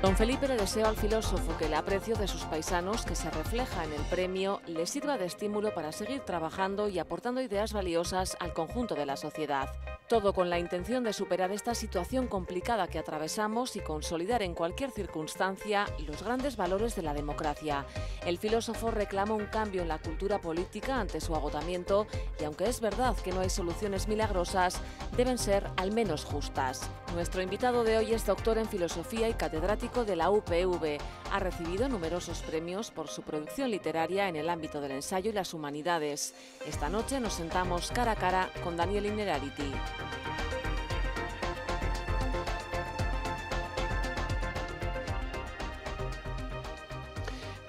Don Felipe le desea al filósofo que el aprecio de sus paisanos, que se refleja en el premio, le sirva de estímulo para seguir trabajando y aportando ideas valiosas al conjunto de la sociedad. Todo con la intención de superar esta situación complicada que atravesamos y consolidar en cualquier circunstancia los grandes valores de la democracia. El filósofo reclama un cambio en la cultura política ante su agotamiento y aunque es verdad que no hay soluciones milagrosas, deben ser al menos justas. Nuestro invitado de hoy es doctor en filosofía y catedrático de la UPV. Ha recibido numerosos premios por su producción literaria en el ámbito del ensayo y las humanidades. Esta noche nos sentamos cara a cara con Daniel Innerarity.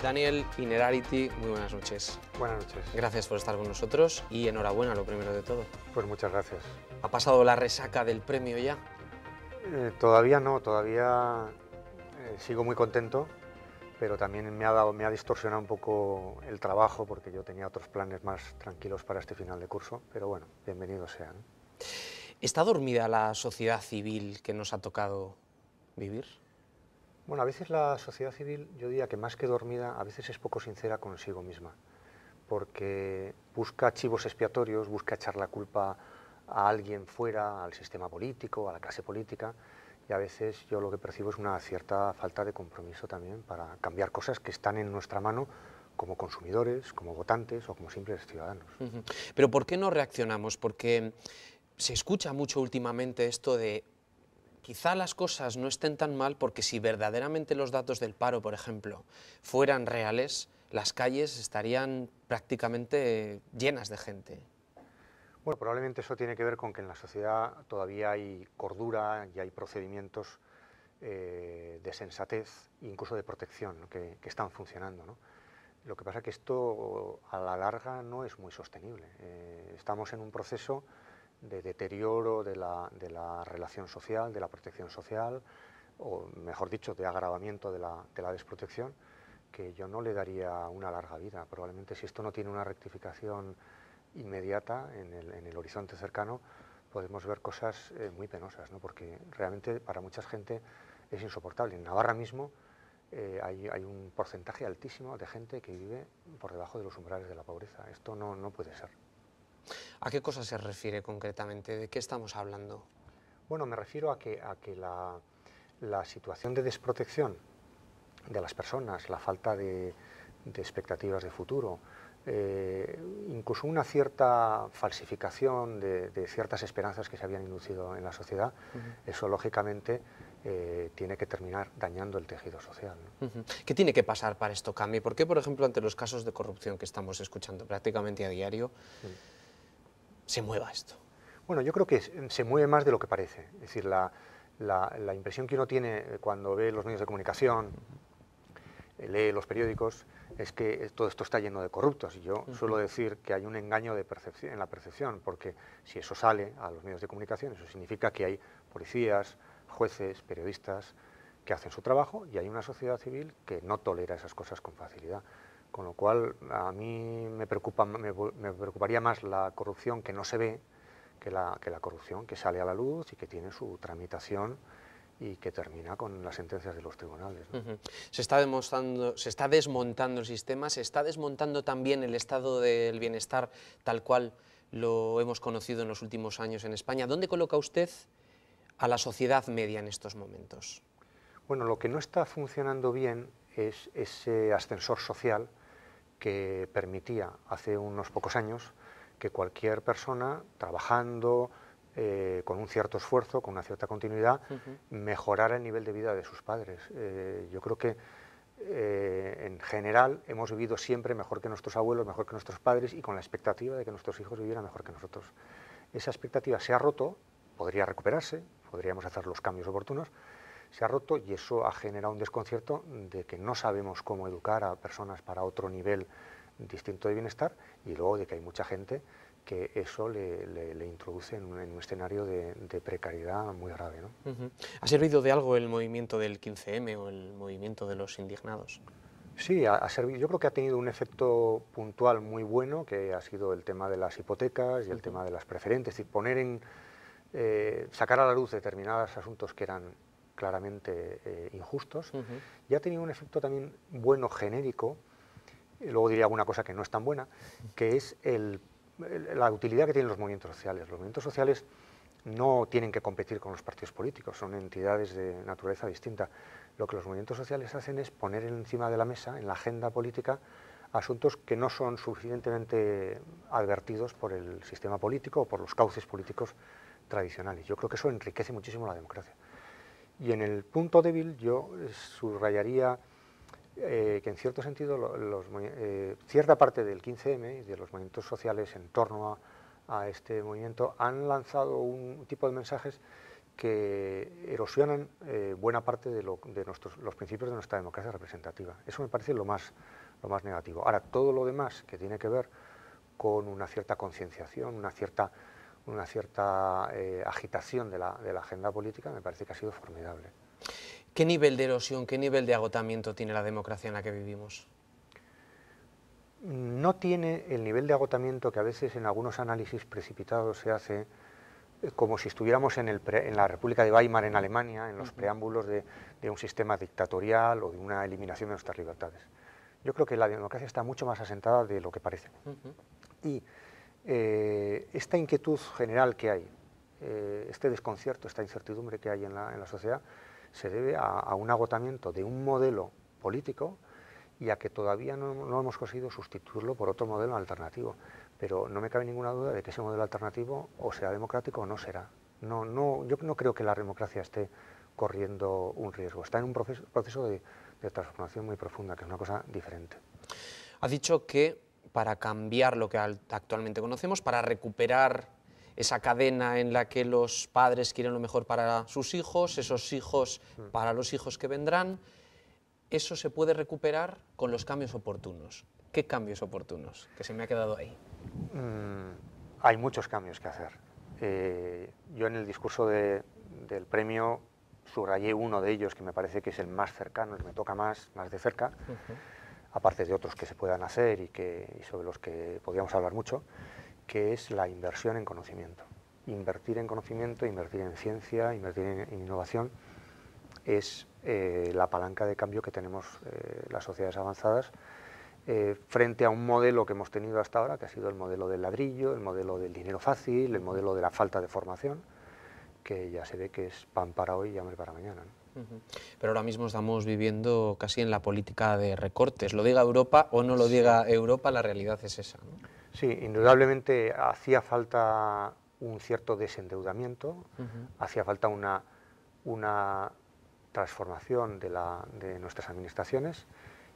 Daniel Innerarity, muy buenas noches. Buenas noches. Gracias por estar con nosotros y enhorabuena, lo primero de todo. Pues muchas gracias. ¿Ha pasado la resaca del premio ya? Todavía no, todavía sigo muy contento, pero también me ha distorsionado un poco el trabajo porque yo tenía otros planes más tranquilos para este final de curso, pero bueno, bienvenido sea, ¿no? ¿Está dormida la sociedad civil que nos ha tocado vivir? Bueno, a veces la sociedad civil, yo diría que más que dormida, a veces es poco sincera consigo misma, porque busca chivos expiatorios, busca echar la culpa a alguien fuera, al sistema político, a la clase política, y a veces yo lo que percibo es una cierta falta de compromiso también para cambiar cosas que están en nuestra mano como consumidores, como votantes o como simples ciudadanos. Pero ¿por qué no reaccionamos? Porque se escucha mucho últimamente esto de quizá las cosas no estén tan mal porque si verdaderamente los datos del paro, por ejemplo, fueran reales, las calles estarían prácticamente llenas de gente. Bueno, probablemente eso tiene que ver con que en la sociedad todavía hay cordura y hay procedimientos de sensatez e incluso de protección, ¿no? que están funcionando, ¿no? Lo que pasa es que esto a la larga no es muy sostenible. Estamos en un proceso de deterioro de la relación social, de la protección social, o mejor dicho, de agravamiento de la desprotección, que yo no le daría una larga vida. Probablemente si esto no tiene una rectificación inmediata en el horizonte cercano, podemos ver cosas muy penosas, ¿no? Porque realmente para mucha gente es insoportable. En Navarra mismo hay un porcentaje altísimo de gente que vive por debajo de los umbrales de la pobreza. Esto no puede ser. ¿A qué cosa se refiere concretamente? ¿De qué estamos hablando? Bueno, me refiero a que la situación de desprotección de las personas, la falta de expectativas de futuro, incluso una cierta falsificación de ciertas esperanzas que se habían inducido en la sociedad, eso lógicamente tiene que terminar dañando el tejido social, ¿no? ¿Qué tiene que pasar para esto cambie? ¿Por qué, por ejemplo, ante los casos de corrupción que estamos escuchando prácticamente a diario, se mueva esto? Bueno, yo creo que se mueve más de lo que parece. Es decir, la impresión que uno tiene cuando ve los medios de comunicación, lee los periódicos, es que todo esto está lleno de corruptos. Y yo suelo decir que hay un engaño de percepción, en la percepción, porque si eso sale a los medios de comunicación, eso significa que hay policías, jueces, periodistas que hacen su trabajo y hay una sociedad civil que no tolera esas cosas con facilidad. Con lo cual, a mí me preocuparía más la corrupción que no se ve que la corrupción que sale a la luz y que tiene su tramitación y que termina con las sentencias de los tribunales, ¿no? Se está desmontando el sistema, se está desmontando también el estado del bienestar tal cual lo hemos conocido en los últimos años en España. ¿Dónde coloca usted a la sociedad media en estos momentos? Bueno, lo que no está funcionando bien es ese ascensor social que permitía hace unos pocos años que cualquier persona trabajando con un cierto esfuerzo, con una cierta continuidad, mejorara el nivel de vida de sus padres. Yo creo que en general hemos vivido siempre mejor que nuestros abuelos, mejor que nuestros padres y con la expectativa de que nuestros hijos vivieran mejor que nosotros. Esa expectativa se ha roto, podría recuperarse, podríamos hacer los cambios oportunos, se ha roto y eso ha generado un desconcierto de que no sabemos cómo educar a personas para otro nivel distinto de bienestar y luego de que hay mucha gente que eso le introduce en un escenario de precariedad muy grave, ¿no? ¿Ha servido de algo el movimiento del 15M o el movimiento de los indignados? Sí, ha servido. Yo creo que ha tenido un efecto puntual muy bueno, que ha sido el tema de las hipotecas y el tema de las preferentes, es decir, sacar a la luz determinados asuntos que eran claramente injustos, y ha tenido un efecto también bueno genérico, luego diría alguna cosa que no es tan buena, que es la utilidad que tienen los movimientos sociales. Los movimientos sociales no tienen que competir con los partidos políticos, son entidades de naturaleza distinta. Lo que los movimientos sociales hacen es poner encima de la mesa, en la agenda política, asuntos que no son suficientemente advertidos por el sistema político o por los cauces políticos tradicionales. Yo creo que eso enriquece muchísimo la democracia. Y en el punto débil yo subrayaría que en cierto sentido cierta parte del 15M y de los movimientos sociales en torno a este movimiento han lanzado un tipo de mensajes que erosionan buena parte de los principios de nuestra democracia representativa. Eso me parece lo más negativo. Ahora, todo lo demás que tiene que ver con una cierta concienciación, una cierta agitación de la agenda política, me parece que ha sido formidable. ¿Qué nivel de erosión, qué nivel de agotamiento tiene la democracia en la que vivimos? No tiene el nivel de agotamiento que a veces en algunos análisis precipitados se hace, como si estuviéramos en la República de Weimar en Alemania, en los preámbulos de un sistema dictatorial o de una eliminación de nuestras libertades. Yo creo que la democracia está mucho más asentada de lo que parece. Y esta inquietud general que hay, este desconcierto, esta incertidumbre que hay en la sociedad, se debe a un agotamiento de un modelo político y a que todavía no hemos conseguido sustituirlo por otro modelo alternativo. Pero no me cabe ninguna duda de que ese modelo alternativo o será democrático o no será. Yo no creo que la democracia esté corriendo un riesgo, está en un proceso de transformación muy profunda, que es una cosa diferente. Ha dicho que para cambiar lo que actualmente conocemos, para recuperar esa cadena en la que los padres quieren lo mejor para sus hijos, esos hijos para los hijos que vendrán, eso se puede recuperar con los cambios oportunos. ¿Qué cambios oportunos? Que se me ha quedado ahí. Hay muchos cambios que hacer. Yo en el discurso del premio subrayé uno de ellos que me parece que es el más cercano, el que me toca más de cerca, aparte de otros que se puedan hacer y sobre los que podríamos hablar mucho, que es la inversión en conocimiento. Invertir en conocimiento, invertir en ciencia, invertir en innovación es la palanca de cambio que tenemos las sociedades avanzadas frente a un modelo que hemos tenido hasta ahora, que ha sido el modelo del ladrillo, el modelo del dinero fácil, el modelo de la falta de formación, que ya se ve que es pan para hoy y hambre para mañana, ¿no? Pero ahora mismo estamos viviendo casi en la política de recortes. Lo diga Europa o no lo diga Europa, la realidad es esa, ¿no? Sí, indudablemente hacía falta un cierto desendeudamiento, hacía falta una transformación de nuestras administraciones,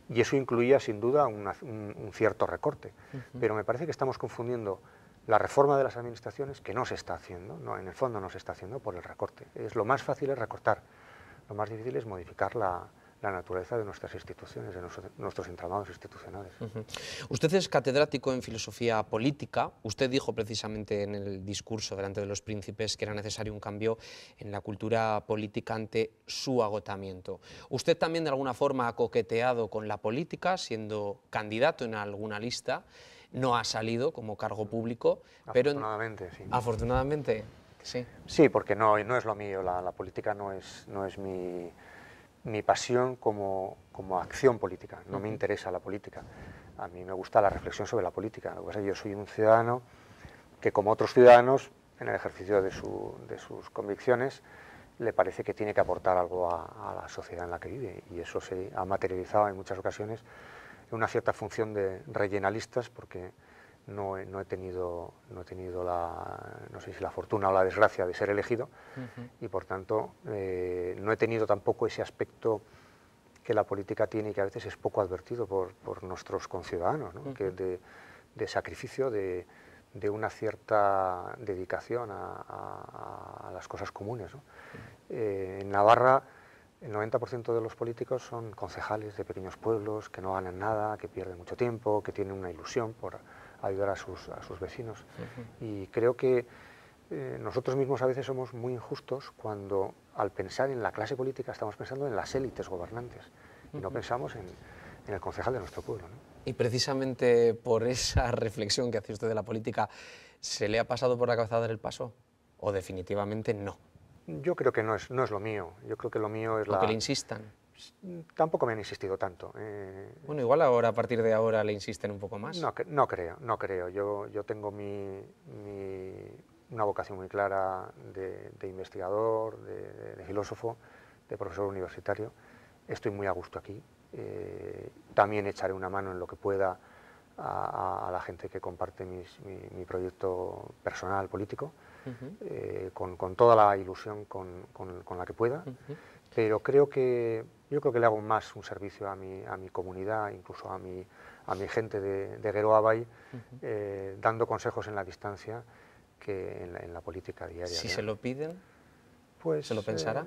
y eso incluía sin duda un cierto recorte. Pero me parece que estamos confundiendo la reforma de las administraciones, que no se está haciendo, en el fondo no se está haciendo, por el recorte. Lo más fácil es recortar, lo más difícil es modificar la naturaleza de nuestras instituciones, de nuestros entramados institucionales. Usted es catedrático en filosofía política. Usted dijo precisamente en el discurso delante de los príncipes que era necesario un cambio en la cultura política ante su agotamiento. Usted también de alguna forma ha coqueteado con la política, siendo candidato en alguna lista. No ha salido como cargo público, pero... Afortunadamente, sí. Afortunadamente, sí. Sí, porque no es lo mío, la política no es mi pasión como acción política, no me interesa la política. A mí me gusta la reflexión sobre la política. Lo que pasa es que yo soy un ciudadano que, como otros ciudadanos, en el ejercicio de sus convicciones, le parece que tiene que aportar algo a la sociedad en la que vive, y eso se ha materializado en muchas ocasiones en una cierta función de rellenalistas, porque no he tenido no sé si la fortuna o la desgracia de ser elegido, y por tanto no he tenido tampoco ese aspecto que la política tiene y que a veces es poco advertido por nuestros conciudadanos, ¿no? Que de sacrificio, de una cierta dedicación a las cosas comunes, ¿no? En Navarra el 90% de los políticos son concejales de pequeños pueblos que no ganan nada, que pierden mucho tiempo, que tienen una ilusión por ayudar a sus vecinos. Y creo que nosotros mismos a veces somos muy injustos cuando, al pensar en la clase política, estamos pensando en las élites gobernantes y no pensamos en el concejal de nuestro pueblo, ¿no? Y precisamente por esa reflexión que hace usted de la política, ¿se le ha pasado por la cabeza dar el paso? ¿O definitivamente no? Yo creo que no es lo mío. Yo creo que lo mío es Aunque le insistan. Tampoco me han insistido tanto. Bueno, igual ahora, a partir de ahora, le insisten un poco más. No creo. Yo tengo una vocación muy clara de investigador, de filósofo, de profesor universitario. Estoy muy a gusto aquí. También echaré una mano en lo que pueda a la gente que comparte mi proyecto personal, político, con toda la ilusión con la que pueda. Pero yo creo que le hago más un servicio a mi comunidad, incluso a mi gente de Geroa Bai, dando consejos en la distancia que en la política diaria. Si se lo piden, pues, ¿se lo pensará?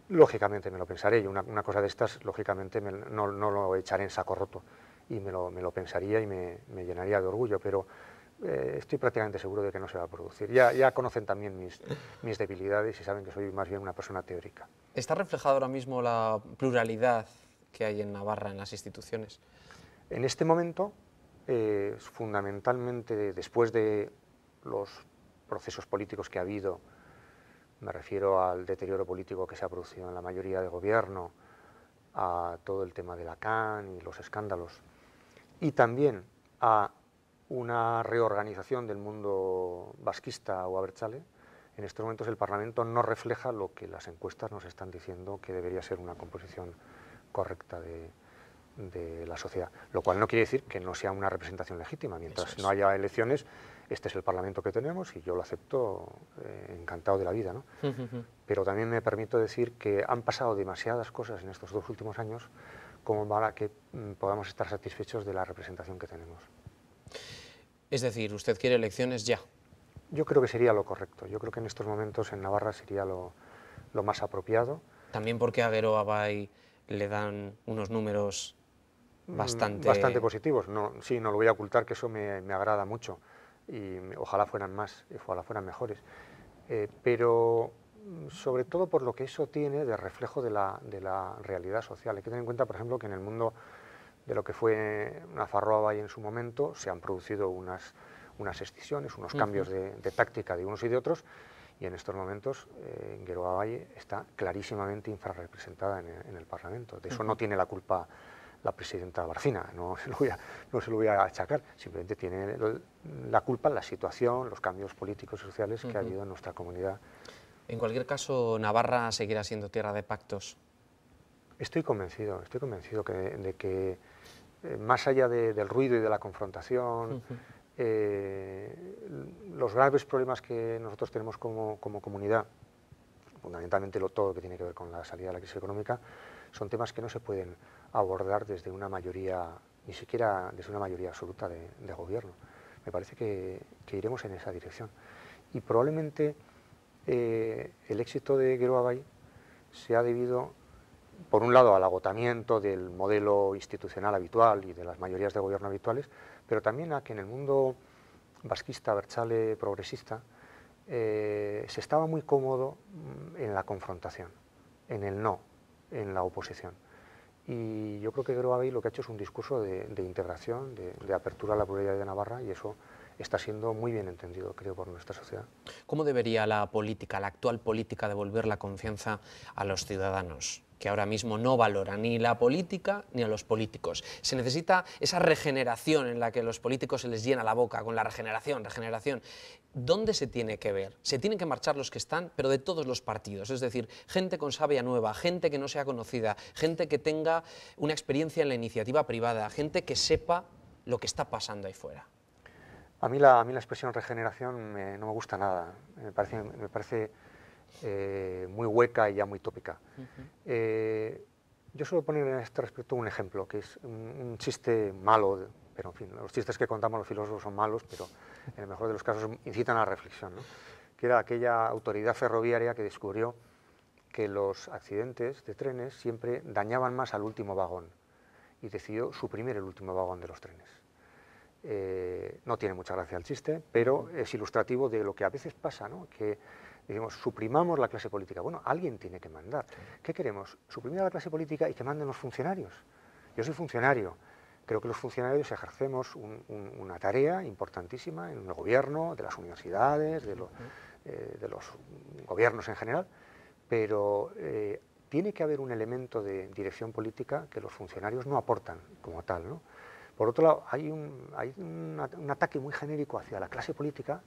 Lógicamente me lo pensaré. Y una cosa de estas, lógicamente, no lo echaré en saco roto. Y me lo pensaría y me llenaría de orgullo, pero estoy prácticamente seguro de que no se va a producir. Ya conocen también mis debilidades y saben que soy más bien una persona teórica. ¿Está reflejada ahora mismo la pluralidad que hay en Navarra en las instituciones? En este momento, fundamentalmente después de los procesos políticos que ha habido, me refiero al deterioro político que se ha producido en la mayoría de gobierno, a todo el tema de la CAN y los escándalos, y también a una reorganización del mundo vasquista o abertzale. En estos momentos el Parlamento no refleja lo que las encuestas nos están diciendo que debería ser una composición correcta de la sociedad, lo cual no quiere decir que no sea una representación legítima. Mientras no haya elecciones, este es el Parlamento que tenemos y yo lo acepto encantado de la vida, ¿no? Pero también me permito decir que han pasado demasiadas cosas en estos 2 últimos años como para que podamos estar satisfechos de la representación que tenemos. Es decir, ¿usted quiere elecciones ya? Yo creo que sería lo correcto. Yo creo que en estos momentos en Navarra sería lo más apropiado. También porque a Geroa Bai le dan unos números bastante positivos. Sí, no lo voy a ocultar, que eso me agrada mucho y ojalá fueran más, ojalá fueran mejores. Pero sobre todo por lo que eso tiene de reflejo de la realidad social. Hay que tener en cuenta, por ejemplo, que en el mundo de lo que fue Nafarroa Bai en su momento se han producido unas escisiones, unos cambios de táctica de unos y de otros, y en estos momentos Geroa Bai está clarísimamente infrarrepresentada en el Parlamento. De eso no tiene la culpa la presidenta Barcina, no se lo voy a achacar, simplemente tiene la culpa la situación, los cambios políticos y sociales que ha habido en nuestra comunidad. En cualquier caso, ¿Navarra seguirá siendo tierra de pactos? Estoy convencido de que más allá del ruido y de la confrontación, los graves problemas que nosotros tenemos como comunidad, fundamentalmente todo lo que tiene que ver con la salida de la crisis económica, son temas que no se pueden abordar desde una mayoría, ni siquiera desde una mayoría absoluta de gobierno. Me parece que iremos en esa dirección. Y probablemente el éxito de Geroa Bai se ha debido, por un lado, al agotamiento del modelo institucional habitual y de las mayorías de gobierno habituales, pero también a que en el mundo vasquista, abertzale, progresista, se estaba muy cómodo en la confrontación, en el no, en la oposición. Y yo creo que Geroa Bai lo que ha hecho es un discurso de integración, de apertura a la pluralidad de Navarra, y eso está siendo muy bien entendido, creo, por nuestra sociedad. ¿Cómo debería la actual política, devolver la confianza a los ciudadanos, que ahora mismo no valoran ni la política ni a los políticos? Se necesita esa regeneración en la que a los políticos se les llena la boca con la regeneración. ¿Dónde se tiene que ver? Se tienen que marchar los que están, pero de todos los partidos, es decir, gente con savia nueva, gente que no sea conocida, gente que tenga una experiencia en la iniciativa privada, gente que sepa lo que está pasando ahí fuera. A mí la expresión regeneración no me gusta nada, me parece muy hueca y ya muy tópica. Yo suelo poner en este respecto un ejemplo, que es un chiste malo, pero en fin, los chistes que contamos los filósofos son malos, pero en el mejor de los casos incitan a la reflexión, ¿no? Que era aquella autoridad ferroviaria que descubrió que los accidentes de trenes siempre dañaban más al último vagón y decidió suprimir el último vagón de los trenes. No tiene mucha gracia el chiste, pero es ilustrativo de lo que a veces pasa, ¿no? Que decimos, suprimamos la clase política. Bueno, alguien tiene que mandar. ¿Qué queremos? Suprimir a la clase política y que manden los funcionarios. Yo soy funcionario. Creo que los funcionarios ejercemos una tarea importantísima en el gobierno, de las universidades, de los gobiernos en general, pero tiene que haber un elemento de dirección política que los funcionarios no aportan como tal, ¿no? Por otro lado, hay un ataque muy genérico hacia la clase política,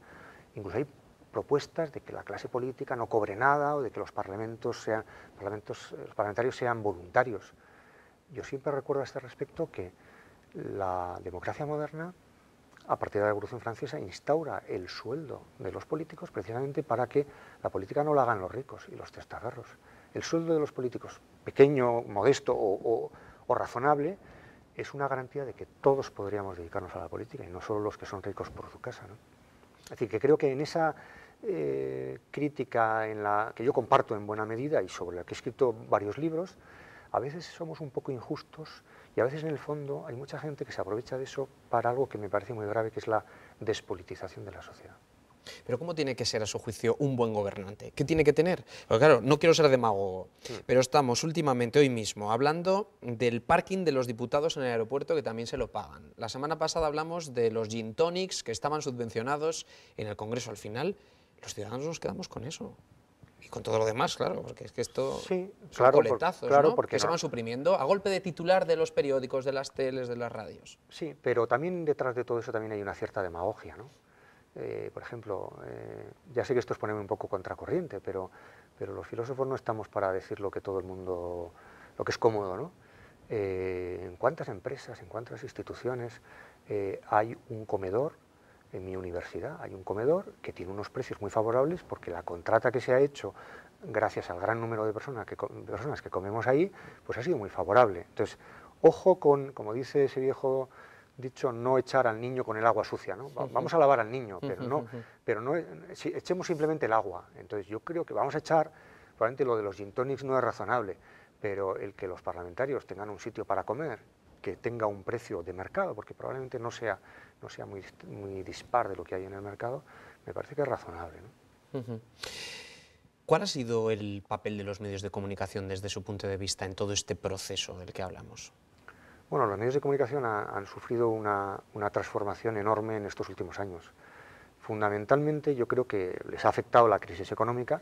incluso hay propuestas de que la clase política no cobre nada o de que los parlamentarios sean voluntarios. Yo siempre recuerdo a este respecto que la democracia moderna, a partir de la Revolución Francesa, instaura el sueldo de los políticos precisamente para que la política no la hagan los ricos y los testaferros. El sueldo de los políticos, pequeño, modesto o razonable, es una garantía de que todos podríamos dedicarnos a la política y no solo los que son ricos por su casa, ¿no? Es decir, que creo que en esa crítica que yo comparto en buena medida y sobre la que he escrito varios libros, a veces somos un poco injustos y a veces en el fondo hay mucha gente que se aprovecha de eso para algo que me parece muy grave, que es la despolitización de la sociedad. Pero ¿cómo tiene que ser, a su juicio, un buen gobernante? ¿Qué tiene que tener? Porque claro, no quiero ser demagogo, pero estamos últimamente, hoy mismo, hablando del parking de los diputados en el aeropuerto, que también se lo pagan. La semana pasada hablamos de los gin tonics que estaban subvencionados en el Congreso. Al final, los ciudadanos nos quedamos con eso. Y con todo lo demás, claro, porque es que esto sí, son coletazos, claro, ¿no? Porque que se van suprimiendo a golpe de titular de los periódicos, de las teles, de las radios. Sí, pero también detrás de todo eso también hay una cierta demagogia, ¿no? Por ejemplo, ya sé que esto es ponerme un poco contracorriente, pero los filósofos no estamos para decir lo que todo el mundo, lo que es cómodo, ¿no? En cuántas empresas, en cuántas instituciones hay un comedor. En mi universidad hay un comedor que tiene unos precios muy favorables porque la contrata que se ha hecho gracias al gran número de personas que comemos ahí, pues ha sido muy favorable. Entonces, ojo con, como dice ese viejo dicho, no echar al niño con el agua sucia, ¿no? Vamos a lavar al niño, pero no echemos simplemente el agua. Entonces, yo creo que vamos a echar, probablemente lo de los gin tonics no es razonable, pero el que los parlamentarios tengan un sitio para comer, que tenga un precio de mercado, porque probablemente no sea muy dispar de lo que hay en el mercado, me parece que es razonable, ¿no? ¿Cuál ha sido el papel de los medios de comunicación desde su punto de vista en todo este proceso del que hablamos? Bueno, los medios de comunicación han sufrido una transformación enorme en estos últimos años. Fundamentalmente yo creo que les ha afectado la crisis económica,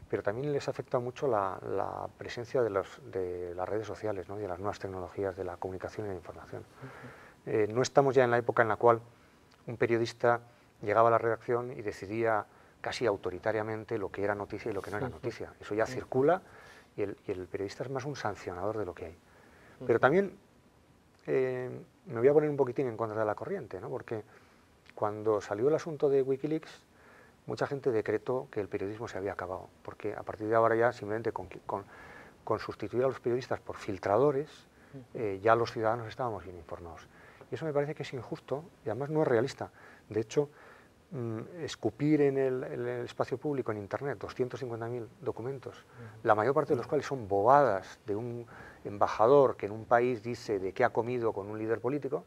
pero también les ha afectado mucho la presencia de las redes sociales, ¿no? Y de las nuevas tecnologías de la comunicación y la información. No estamos ya en la época en la cual un periodista llegaba a la redacción y decidía casi autoritariamente lo que era noticia y lo que no era noticia. Eso ya circula y el periodista es más un sancionador de lo que hay. Pero también me voy a poner un poquitín en contra de la corriente, ¿no? Porque cuando salió el asunto de Wikileaks, mucha gente decretó que el periodismo se había acabado, porque a partir de ahora ya simplemente con sustituir a los periodistas por filtradores, ya los ciudadanos estábamos bien informados. Y eso me parece que es injusto y además no es realista. De hecho, escupir en el espacio público, en Internet, 250.000 documentos, la mayor parte de los cuales son bobadas de un embajador que en un país dice de qué ha comido con un líder político,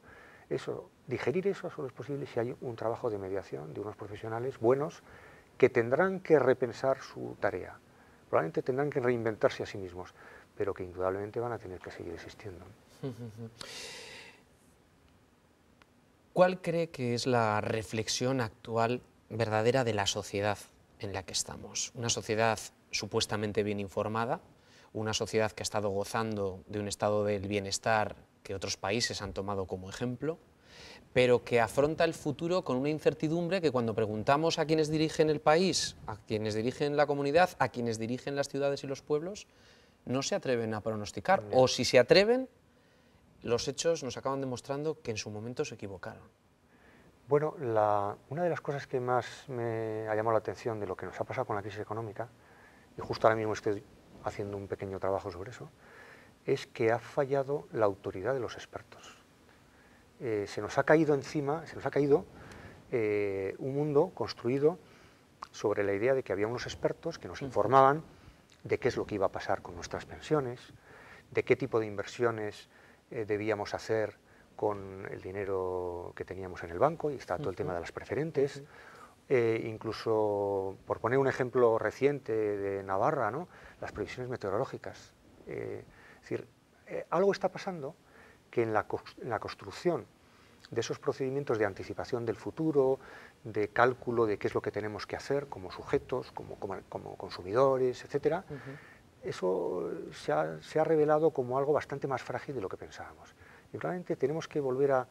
digerir eso solo es posible si hay un trabajo de mediación de unos profesionales buenos que tendrán que repensar su tarea. Probablemente tendrán que reinventarse a sí mismos, pero que indudablemente van a tener que seguir existiendo. ¿Cuál cree que es la reflexión actual verdadera de la sociedad en la que estamos? Una sociedad supuestamente bien informada, una sociedad que ha estado gozando de un estado del bienestar que otros países han tomado como ejemplo, pero que afronta el futuro con una incertidumbre que cuando preguntamos a quienes dirigen el país, a quienes dirigen la comunidad, a quienes dirigen las ciudades y los pueblos, no se atreven a pronosticar, o si se atreven, los hechos nos acaban demostrando que en su momento se equivocaron. Bueno, una de las cosas que más me ha llamado la atención de lo que nos ha pasado con la crisis económica, y justo ahora mismo estoy haciendo un pequeño trabajo sobre eso, es que ha fallado la autoridad de los expertos. Se nos ha caído encima, un mundo construido sobre la idea de que había unos expertos que nos informaban de qué es lo que iba a pasar con nuestras pensiones, de qué tipo de inversiones debíamos hacer con el dinero que teníamos en el banco, y está todo el tema de las preferentes. Incluso, por poner un ejemplo reciente de Navarra, ¿no?, las previsiones meteorológicas. Es decir, algo está pasando que en la construcción de esos procedimientos de anticipación del futuro, de cálculo de qué es lo que tenemos que hacer como sujetos, como consumidores, etc. Eso se ha revelado como algo bastante más frágil de lo que pensábamos. Y probablemente tenemos que volver a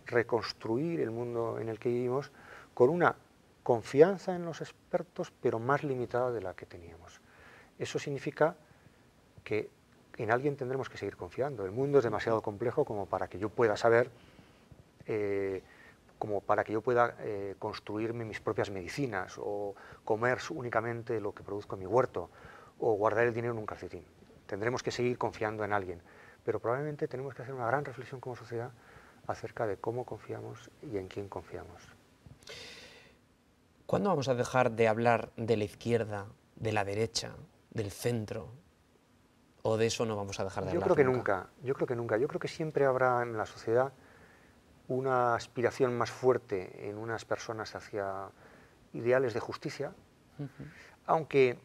reconstruir el mundo en el que vivimos con una confianza en los expertos, pero más limitada de la que teníamos. Eso significa que en alguien tendremos que seguir confiando. El mundo es demasiado complejo como para que yo pueda saber, como para que yo pueda construirme mis propias medicinas o comer únicamente lo que produzco en mi huerto o guardar el dinero en un calcetín. Tendremos que seguir confiando en alguien, pero probablemente tenemos que hacer una gran reflexión como sociedad acerca de cómo confiamos y en quién confiamos. ¿Cuándo vamos a dejar de hablar de la izquierda, de la derecha, del centro? ¿O de eso no vamos a dejar de hablar Yo creo que nunca. Yo creo que siempre habrá en la sociedad una aspiración más fuerte en unas personas hacia ideales de justicia, aunque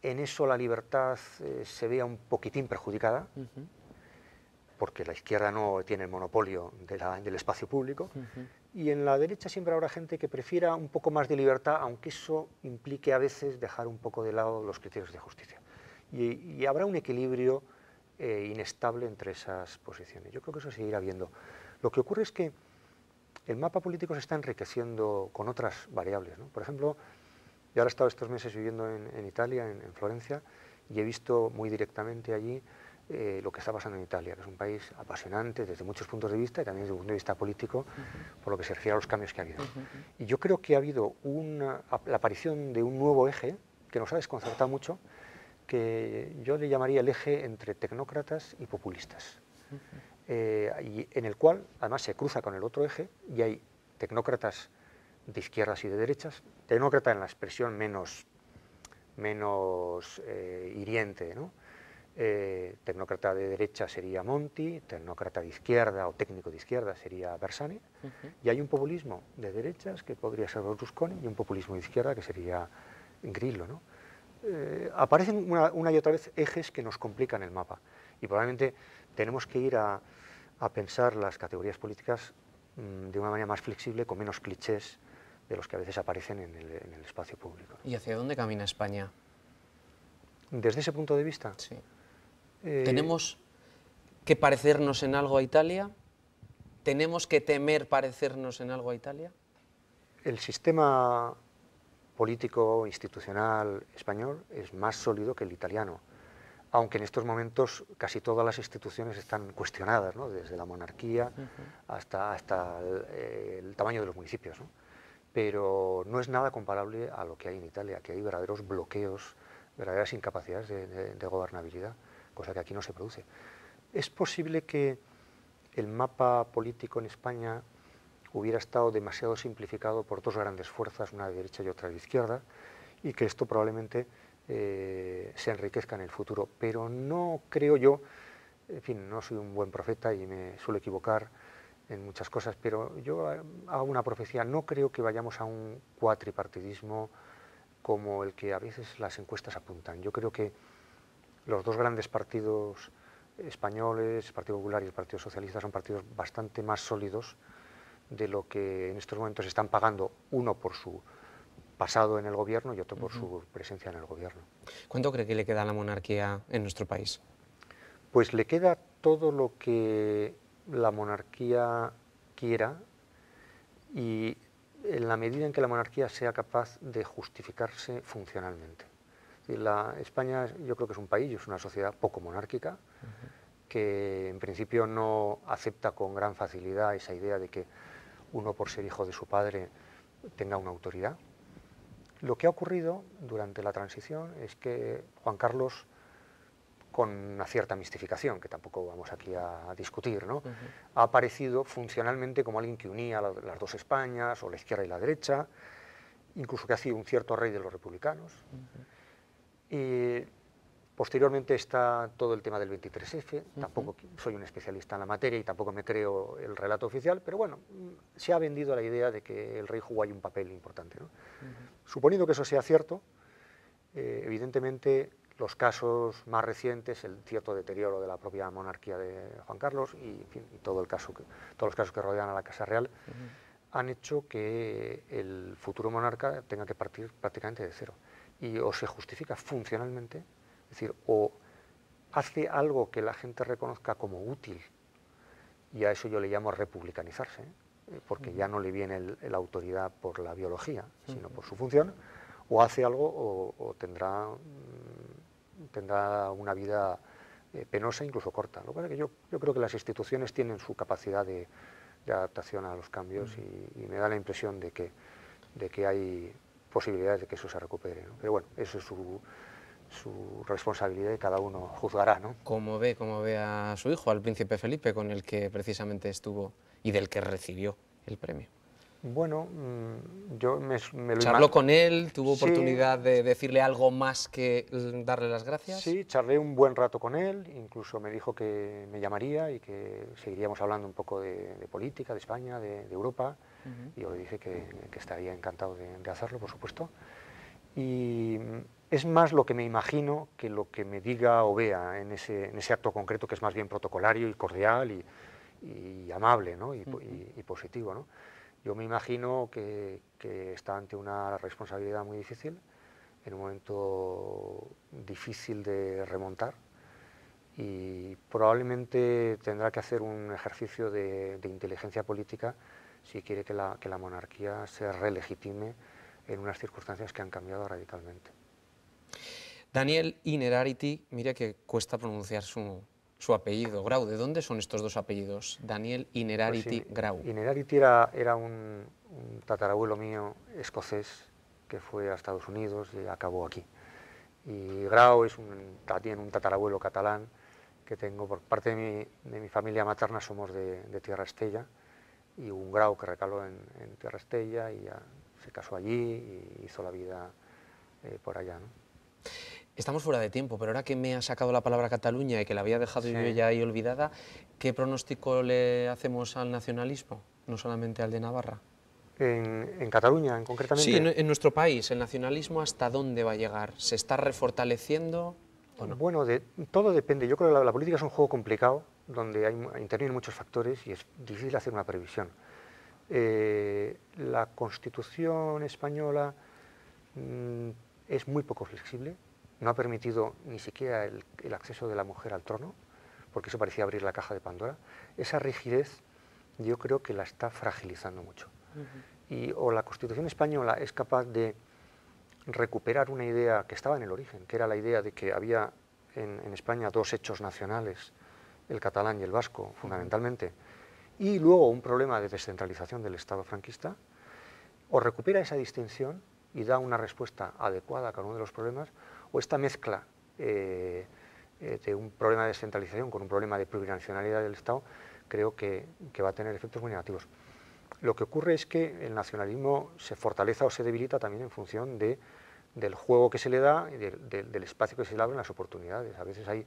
en eso la libertad se vea un poquitín perjudicada, porque la izquierda no tiene el monopolio del espacio público, y en la derecha siempre habrá gente que prefiera un poco más de libertad, aunque eso implique a veces dejar un poco de lado los criterios de justicia. Y habrá un equilibrio inestable entre esas posiciones. Yo creo que eso seguirá habiendo. Lo que ocurre es que el mapa político se está enriqueciendo con otras variables, ¿no? Por ejemplo, yo ahora he estado estos meses viviendo en Italia, en Florencia, y he visto muy directamente allí lo que está pasando en Italia, que es un país apasionante desde muchos puntos de vista y también desde un punto de vista político, por lo que se refiere a los cambios que ha habido. Y yo creo que ha habido la aparición de un nuevo eje que nos ha desconcertado mucho, que yo le llamaría el eje entre tecnócratas y populistas, y en el cual además se cruza con el otro eje y hay tecnócratas de izquierdas y de derechas, tecnócrata en la expresión menos hiriente, ¿no? Tecnócrata de derecha sería Monti, tecnócrata de izquierda o técnico de izquierda sería Bersani, y hay un populismo de derechas que podría ser Berlusconi y un populismo de izquierda que sería Grillo, ¿no? Aparecen una y otra vez ejes que nos complican el mapa y probablemente tenemos que ir a pensar las categorías políticas de una manera más flexible, con menos clichés de los que a veces aparecen en el espacio público. ¿Y hacia dónde camina España? Desde ese punto de vista, sí. ¿Tenemos que parecernos en algo a Italia? ¿Tenemos que temer parecernos en algo a Italia? El sistema político institucional español es más sólido que el italiano, aunque en estos momentos casi todas las instituciones están cuestionadas, ¿no? Desde la monarquía hasta el tamaño de los municipios, ¿no? Pero no es nada comparable a lo que hay en Italia, que hay verdaderos bloqueos, verdaderas incapacidades de gobernabilidad, cosa que aquí no se produce. Es posible que el mapa político en España hubiera estado demasiado simplificado por dos grandes fuerzas, una de derecha y otra de izquierda, y que esto probablemente se enriquezca en el futuro. Pero no creo yo, en fin, no soy un buen profeta y me suelo equivocar en muchas cosas, pero yo hago una profecía, no creo que vayamos a un cuatripartidismo como el que a veces las encuestas apuntan. Yo creo que los dos grandes partidos españoles, el Partido Popular y el Partido Socialista, son partidos bastante más sólidos de lo que en estos momentos están pagando, uno por su pasado en el gobierno y otro por su presencia en el gobierno. ¿Cuánto cree que le queda a la monarquía en nuestro país? Pues le queda todo lo que la monarquía quiera y en la medida en que la monarquía sea capaz de justificarse funcionalmente. España yo creo que es un país, es una sociedad poco monárquica, que en principio no acepta con gran facilidad esa idea de que uno por ser hijo de su padre tenga una autoridad. Lo que ha ocurrido durante la transición es que Juan Carlos, con una cierta mistificación, que tampoco vamos aquí a discutir, ¿no? Ha aparecido funcionalmente como alguien que unía las dos Españas, o la izquierda y la derecha, incluso que ha sido un cierto rey de los republicanos. Y posteriormente está todo el tema del 23F, tampoco soy un especialista en la materia y tampoco me creo el relato oficial, pero bueno, se ha vendido la idea de que el rey jugó ahí un papel importante, ¿no? Suponiendo que eso sea cierto, evidentemente los casos más recientes, el cierto deterioro de la propia monarquía de Juan Carlos y, en fin, y todos los casos que rodean a la Casa Real, han hecho que el futuro monarca tenga que partir prácticamente de cero. Y o se justifica funcionalmente, es decir, o hace algo que la gente reconozca como útil, y a eso yo le llamo republicanizarse, porque ya no le viene la autoridad por la biología, sino por su función, o hace algo o tendrá una vida penosa, incluso corta. Lo que pasa es que yo creo que las instituciones tienen su capacidad de adaptación a los cambios y me da la impresión de que hay posibilidades de que eso se recupere, ¿no? Pero bueno, eso es su responsabilidad y cada uno juzgará, ¿no? ¿Cómo ve a su hijo, al príncipe Felipe, con el que precisamente estuvo y del que recibió el premio? Bueno, yo me lo ¿Charló con él? ¿Tuvo Sí. oportunidad de decirle algo más que darle las gracias? Sí, charlé un buen rato con él, incluso me dijo que me llamaría y que seguiríamos hablando un poco de política, de España, de Europa, y yo le dije que estaría encantado de hacerlo, por supuesto. Y es más lo que me imagino que lo que me diga o vea en ese acto concreto, que es más bien protocolario y cordial y amable, ¿no? y positivo, ¿no? Yo me imagino que está ante una responsabilidad muy difícil, en un momento difícil de remontar, y probablemente tendrá que hacer un ejercicio de inteligencia política si quiere que la monarquía se relegitime en unas circunstancias que han cambiado radicalmente. Daniel Innerarity, mira que cuesta pronunciar su apellido, Grau. ¿De dónde son estos dos apellidos? Daniel Innerarity Grau. Innerarity era un tatarabuelo mío escocés que fue a Estados Unidos y acabó aquí. Y Grau es también un tatarabuelo catalán que tengo por parte de mi familia materna. Somos de Tierra Estella, y un Grau que recaló en Tierra Estella y ya se casó allí y hizo la vida por allá, ¿no? Estamos fuera de tiempo, pero ahora que me ha sacado la palabra Cataluña y que la había dejado yo ya ahí olvidada, ¿qué pronóstico le hacemos al nacionalismo, no solamente al de Navarra? En Cataluña, concretamente. Sí, en nuestro país, ¿el nacionalismo hasta dónde va a llegar? ¿Se está refortaleciendo o no? Bueno, todo depende. Yo creo que la política es un juego complicado, donde intervienen muchos factores y es difícil hacer una previsión. La Constitución española es muy poco flexible, no ha permitido ni siquiera el acceso de la mujer al trono, porque eso parecía abrir la caja de Pandora. Esa rigidez yo creo que la está fragilizando mucho. O la Constitución española es capaz de recuperar una idea que estaba en el origen, que era la idea de que había en España dos hechos nacionales, el catalán y el vasco, fundamentalmente, y luego un problema de descentralización del Estado franquista, o recupera esa distinción y da una respuesta adecuada a cada uno de los problemas, o esta mezcla de un problema de descentralización con un problema de plurinacionalidad del Estado, creo que va a tener efectos muy negativos. Lo que ocurre es que el nacionalismo se fortaleza o se debilita también en función del juego que se le da y del espacio que se le abre en las oportunidades. A veces hay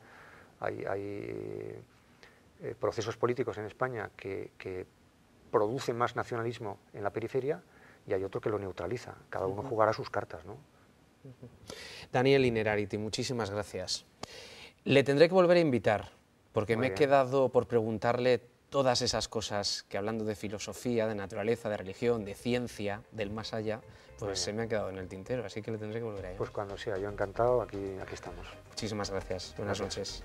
procesos políticos en España que producen más nacionalismo en la periferia y hay otro que lo neutraliza. Cada uno jugará sus cartas, ¿no? Daniel Innerarity, muchísimas gracias. Le tendré que volver a invitar, porque me he quedado por preguntarle todas esas cosas que, hablando de filosofía, de naturaleza, de religión, de ciencia, del más allá, pues se me han quedado en el tintero, así que le tendré que volver a llamar. Pues cuando sea, yo encantado, aquí estamos. Muchísimas gracias. Buenas noches.